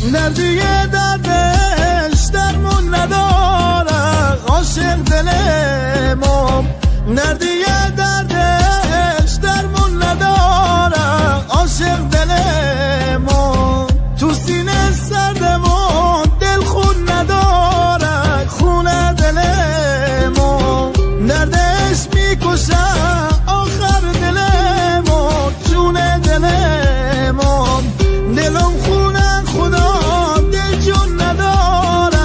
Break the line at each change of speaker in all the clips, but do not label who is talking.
دردی دردش درمون نداره عاشق دلمو دردی دردش درمون نداره عاشق دلمو تو سینه سردمون دل خون نداره خونه دلمو دردش میکشه آخر دلمو جون دلمو دلم خونه خدا دل جون نداره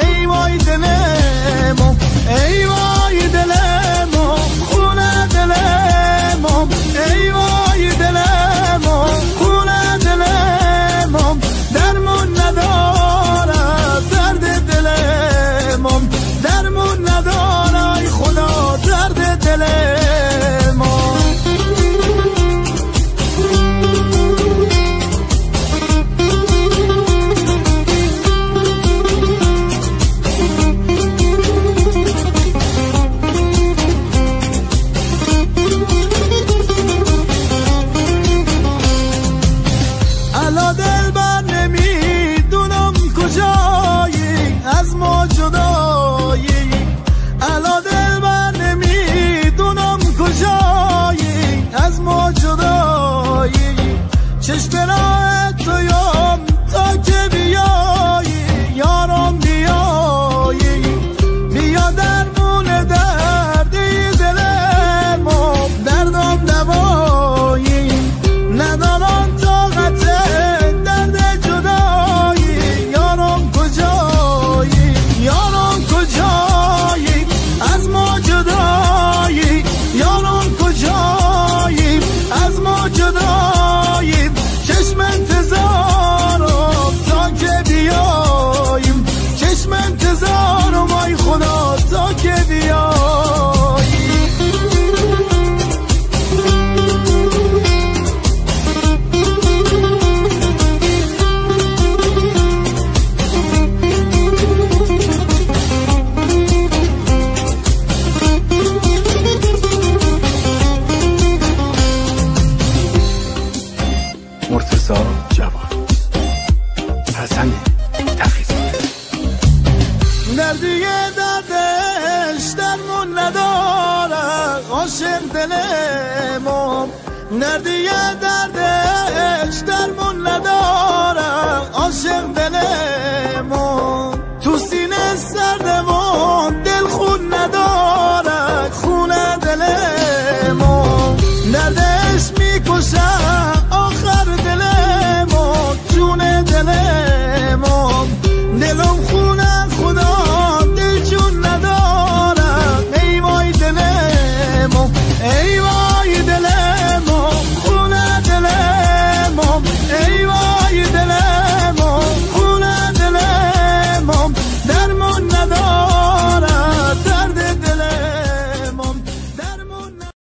ای وای دلمو ای وای دلمو خونه دلمو ای وای دلمو خونه دلمو درمون نداره درد دلمو درمون نداره ای خدا درد دلمو الا دلبر نمیدونم کجایی از ما جدایی الا دلبر نمیدونم کجایی از ما جدایی چشم راهت